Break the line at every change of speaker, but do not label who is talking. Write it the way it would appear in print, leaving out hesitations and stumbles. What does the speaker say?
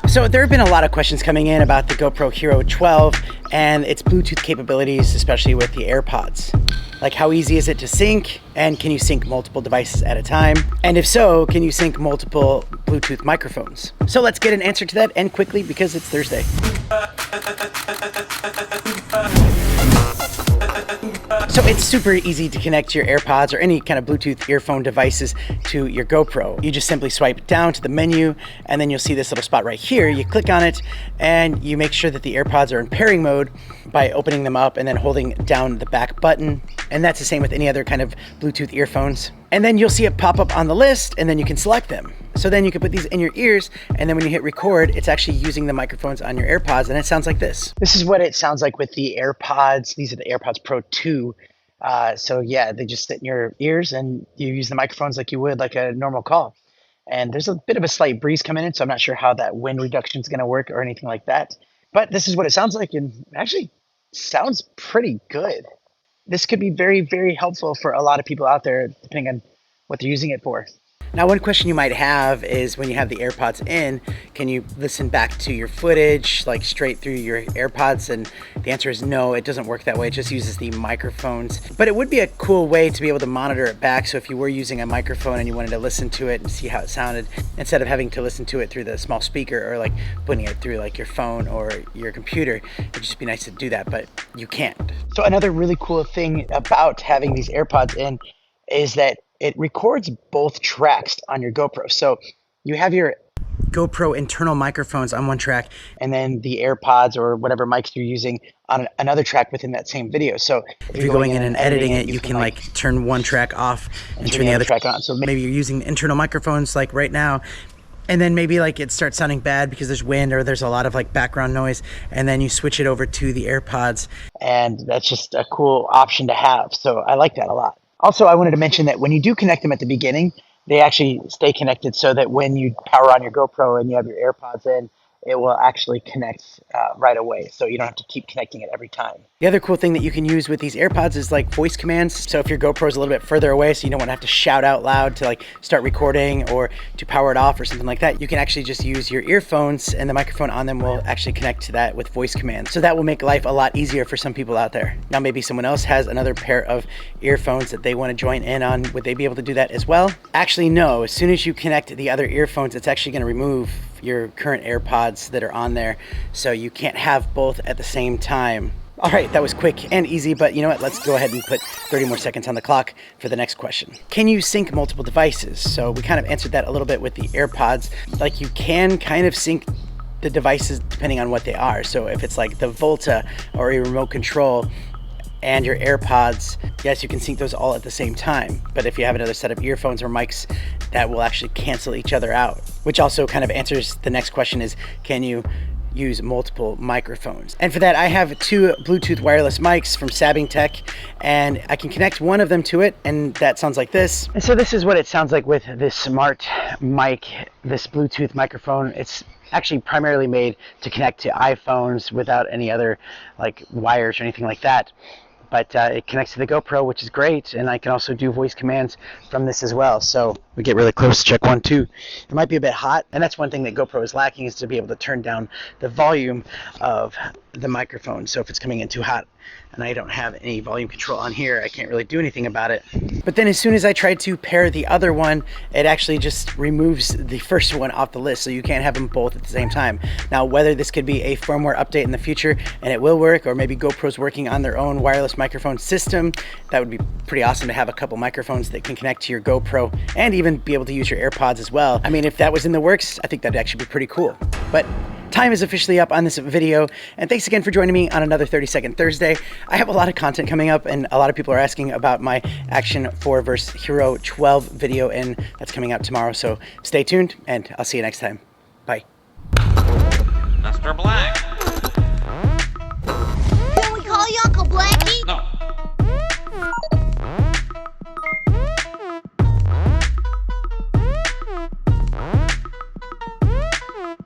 So there have been a lot of questions coming in about the GoPro Hero 12 and its Bluetooth capabilities, especially with the Airpods. Like, how easy is it to sync, and can you sync multiple devices at a time? And if so, can you sync multiple Bluetooth microphones? So let's get an answer to that, and quickly, because it's Thursday. So it's super easy to connect your AirPods or any kind of Bluetooth earphone devices to your GoPro. You just simply swipe down to the menu, and then you'll see this little spot right here. You click on it, and you make sure that the AirPods are in pairing mode by opening them up and then holding down the back button. And that's the same with any other kind of Bluetooth earphones. And then you'll see it pop up on the list, and then you can select them. So then you can put these in your ears, and then when you hit record, it's actually using the microphones on your AirPods, and it sounds like this. This is what it sounds like with the AirPods. These are the AirPods Pro 2. So yeah, they just sit in your ears, and you use the microphones like you would like a normal call. And there's a bit of a slight breeze coming in, so I'm not sure how that wind reduction is going to work or anything like that. But this is what it sounds like, and actually sounds pretty good. This could be very, very helpful for a lot of people out there, depending on what they're using it for. Now, one question you might have is when you have the AirPods in, can you listen back to your footage like straight through your AirPods? And the answer is no, it doesn't work that way. It just uses the microphones. But it would be a cool way to be able to monitor it back. So if you were using a microphone and you wanted to listen to it and see how it sounded, instead of having to listen to it through the small speaker or like putting it through like your phone or your computer, it'd just be nice to do that, but you can't. So another really cool thing about having these AirPods in is that it records both tracks on your GoPro. So you have your GoPro internal microphones on one track, and then the AirPods or whatever mics you're using on another track within that same video. So if you're going in and editing it, you can like turn one track off and turn the other track on. So maybe you're using internal microphones like right now, and then maybe like it starts sounding bad because there's wind or there's a lot of like background noise, and then you switch it over to the AirPods, and that's just a cool option to have. So I like that a lot. Also, I wanted to mention that when you do connect them at the beginning, they actually stay connected so that when you power on your GoPro and you have your AirPods in, it will actually connect right away. So you don't have to keep connecting it every time. The other cool thing that you can use with these AirPods is like voice commands. So if your GoPro is a little bit further away, so you don't want to have to shout out loud to like start recording or to power it off or something like that, you can actually just use your earphones, and the microphone on them will actually connect to that with voice commands. So that will make life a lot easier for some people out there. Now, maybe someone else has another pair of earphones that they want to join in on. Would they be able to do that as well? Actually, no. As soon as you connect the other earphones, it's actually going to remove your current AirPods that are on there. So you can't have both at the same time. All right, that was quick and easy, but you know what? Let's go ahead and put 30 more seconds on the clock for the next question. Can you sync multiple devices? So we kind of answered that a little bit with the AirPods. Like, you can kind of sync the devices depending on what they are. So if it's like the Volta or a remote control and your AirPods, yes, you can sync those all at the same time. But if you have another set of earphones or mics, that will actually cancel each other out, which also kind of answers the next question is, can you use multiple microphones? And for that, I have two Bluetooth wireless mics from Sabbing Tech, and I can connect one of them to it, and that sounds like this. And so this is what it sounds like with this smart mic, this Bluetooth microphone. It's actually primarily made to connect to iPhones without any other like wires or anything like that. But it connects to the GoPro, which is great, and I can also do voice commands from this as well. So we get really close, check 1, 2. It might be a bit hot, and that's one thing that GoPro is lacking, is to be able to turn down the volume of the microphone. So if it's coming in too hot and I don't have any volume control on here, I can't really do anything about it. But then as soon as I try to pair the other one, it actually just removes the first one off the list, so you can't have them both at the same time. Now, whether this could be a firmware update in the future and it will work, or maybe GoPro's working on their own wireless microphone system, that would be pretty awesome to have a couple microphones that can connect to your GoPro and even be able to use your AirPods as well. I mean, if that was in the works, I think that'd actually be pretty cool. But time is officially up on this video, and thanks again for joining me on another 30-second Thursday. I have a lot of content coming up, and a lot of people are asking about my Action 4 vs Hero 12 video, and that's coming out tomorrow, so stay tuned, and I'll see you next time. Bye.
Mr. Black.